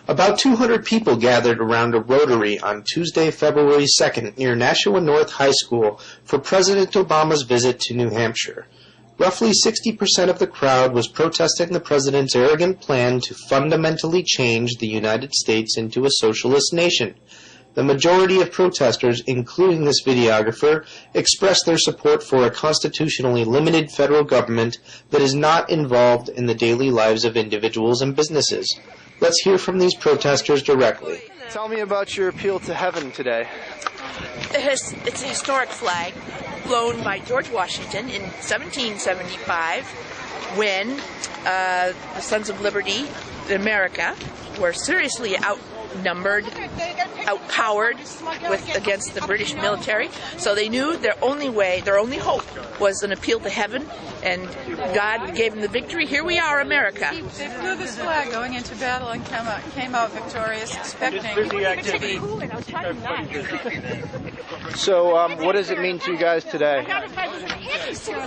About 200 people gathered around a rotary on Tuesday, February 2nd near Nashua North High School for President Obama's visit to New Hampshire. Roughly 60% of the crowd was protesting the president's arrogant plan to fundamentally change the United States into a socialist nation. The majority of protesters, including this videographer, expressed their support for a constitutionally limited federal government that is not involved in the daily lives of individuals and businesses. Let's hear from these protesters directly. Tell me about your appeal to heaven today. It's a historic flag flown by George Washington in 1775 when the Sons of Liberty in America were seriously outnumbered, outpowered against the British military. So they knew their only hope was an appeal to heaven, and God gave them the victory. Here we are, America. They flew this flag going into battle and came out victorious, expecting to be. So what does it mean to you guys today?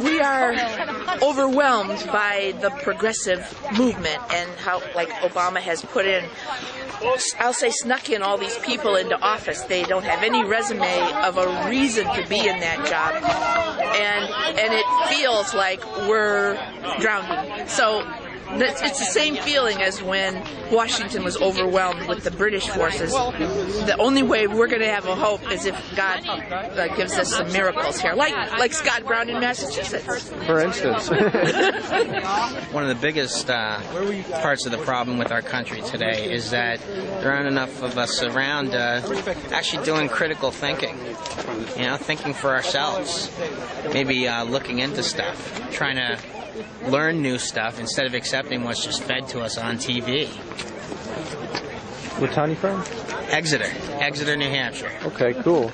We are overwhelmed by the progressive movement and how, like, Obama has put in, I'll say, snuck in all these people into office. They don't have any resume of a reason to be in that job, and it feels like we're drowning. So it's the same feeling as when Washington was overwhelmed with the British forces. The only way we're going to have a hope is if God gives us some miracles here, like Scott Brown in Massachusetts. For instance. One of the biggest parts of the problem with our country today is that there aren't enough of us around actually doing critical thinking, thinking for ourselves, maybe looking into stuff, trying to learn new stuff instead of accepting what's just fed to us on TV. What town are you from? Exeter, New Hampshire. Okay, cool.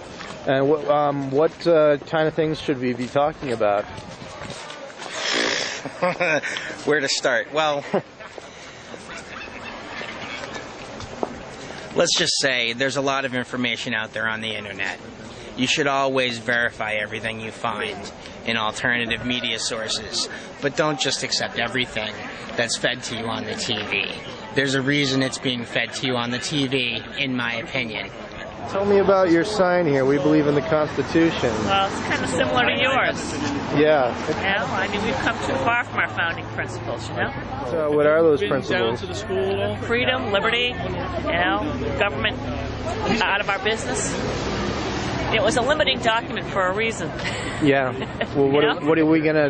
And what kind of things should we be talking about? Where to start? Well, let's just say there's a lot of information out there on the internet. You should always verify everything you find in alternative media sources, but don't just accept everything that's fed to you on the TV. There's a reason it's being fed to you on the TV, in my opinion. Tell me about your sign here. We believe in the Constitution. Well, it's kind of similar to yours. Yeah. We've come too far from our founding principles, So what are those principles? Down to the school. Freedom, liberty, government out of our business. It was a limiting document for a reason. Yeah. Well, what are we gonna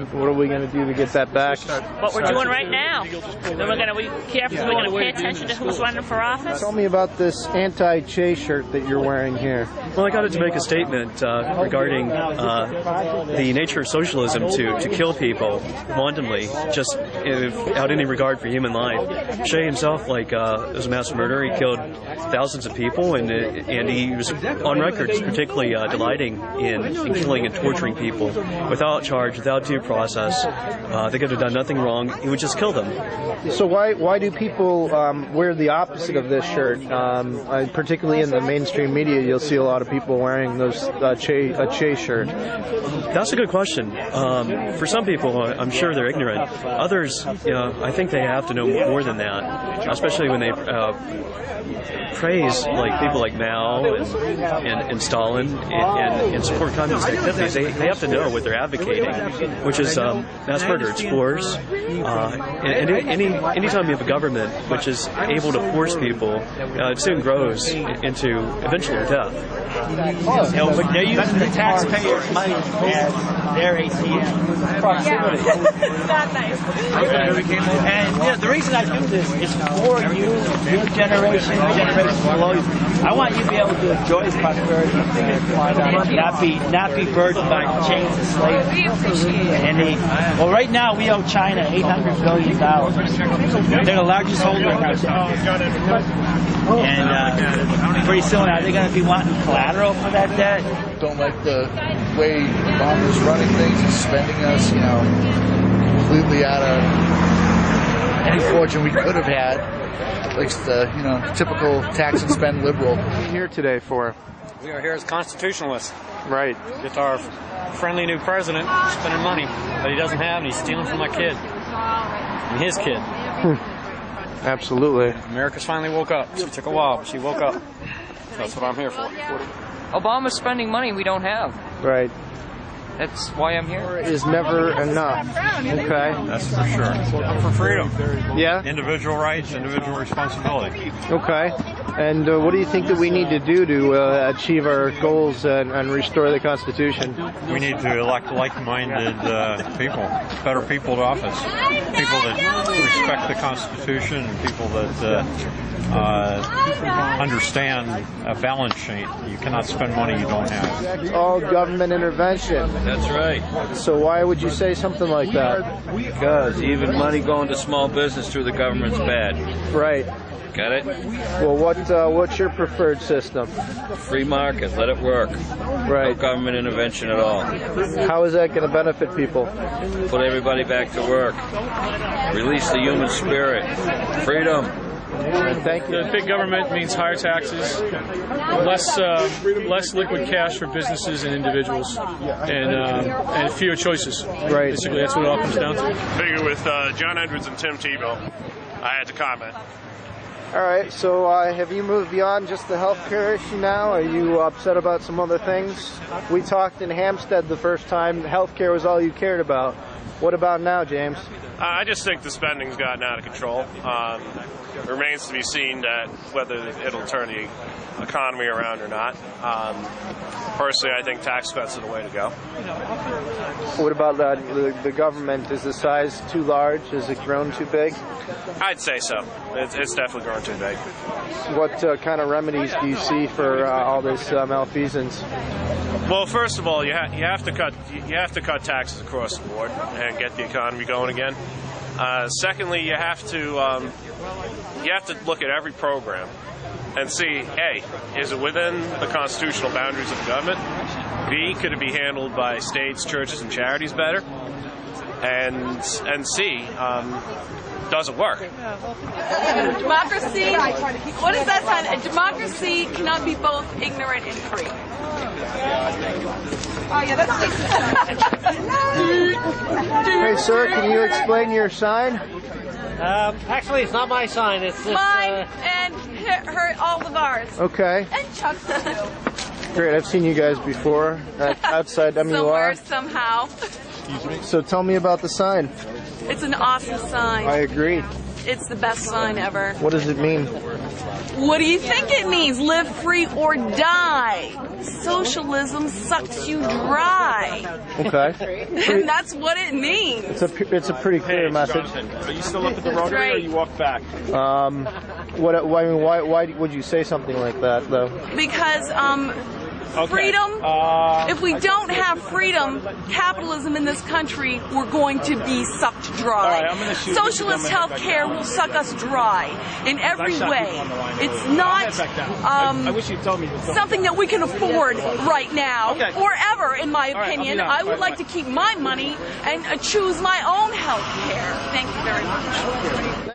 do to get that back? What we're doing right now. Then we're gonna be careful. We're gonna pay attention to who's running for office. Tell me about this anti-Che shirt that you're wearing here. Well, I got to make a statement regarding the nature of socialism to kill people wantonly, just without any regard for human life. Che himself, was a mass murderer. He killed thousands of people, and he was on record particularly delighting in killing and torturing people without charge, without due process. They could have done nothing wrong. He would just kill them. So why do people wear the opposite of this shirt? Particularly in the mainstream media, you'll see a lot of people wearing those Che shirt. That's a good question. For some people, I'm sure they're ignorant. Others, I think they have to know more than that, especially when they praise people like Mao and Stalin and support communist activities. They have to know what they're advocating, which is mass murder. It's force. And anytime you have a government which is able to force people, it soon grows into eventually death. But they're using the taxpayers' money as their ATM. Proximity. Not nice. And the reason I do this is for you, your generation below you. I want you to be able to enjoy prosperity and not be burdened by the chains of slavery. We appreciate it. And right now we owe China $800 billion. They're the largest holder in our country. And pretty soon, are they going to be wanting collateral for that debt? Don't like the way Obama's running things. He's spending us, completely out of any fortune we could have had. Like the, typical tax and spend liberal. What are you here today for? We are here as constitutionalists. Right. It's our friendly new president spending money that he doesn't have, and he's stealing from my kid and his kid. Absolutely. America's finally woke up. She took a while, but she woke up. That's what I'm here for. Obama's spending money we don't have. Right. That's why I'm here. Is never enough. Okay. That's for sure. For freedom. Yeah. Individual rights, individual responsibility. Okay. And what do you think that we need to do to achieve our goals and restore the Constitution? We need to elect like-minded people, better people to office, people that respect the Constitution, people that understand a balance sheet. You cannot spend money you don't have. It's all government intervention. That's right. So why would you say something like that? Because even money going to small business through the government's bad. Right. Got it? Well, what's your preferred system? Free market. Let it work. Right. No government intervention at all. How is that going to benefit people? Put everybody back to work. Release the human spirit. Freedom. Thank you. The big government means higher taxes, less liquid cash for businesses and individuals, and fewer choices. Right. Basically, that's what it all comes down to. Figure with John Edwards and Tim Tebow, I had to comment. All right, so have you moved beyond just the healthcare issue now? Are you upset about some other things? We talked in Hampstead the first time. Healthcare was all you cared about. What about now, James? I just think the spending's gotten out of control. It remains to be seen that whether it'll turn the economy around or not. Personally, I think tax cuts are the way to go. What about the government? Is the size too large? Has it grown too big? I'd say so. It's definitely grown too big. What kind of remedies do you see for all this malfeasance? Well, first of all, you have to cut taxes across the board and get the economy going again. Secondly, you have to look at every program and see, A, is it within the constitutional boundaries of the government? B, could it be handled by states, churches, and charities better? And C, does it work? Democracy, what is that sign? A democracy cannot be both ignorant and free. Oh, yeah, that's Hey, sir, can you explain your sign? Actually, it's not my sign. It's this, mine and her all of ours. Okay. And Chuck's. Great. I've seen you guys before outside MUR. Somewhere, somehow. Excuse me. So tell me about the sign. It's an awesome sign. I agree. It's the best sign ever. What does it mean? What do you think it means? Live free or die. Socialism sucks you dry. Okay. And that's what it means. It's a pretty clear message. Are you still up at the Rotary or you walked back? Why would you say something like that, though? Because freedom, if we don't have freedom, capitalism in this country, we're going to be sucked dry. Right, Socialist health care will suck us dry in every way. It's not something that we can afford right now or ever, in my opinion. I would like to keep my money and choose my own health care. Thank you very much.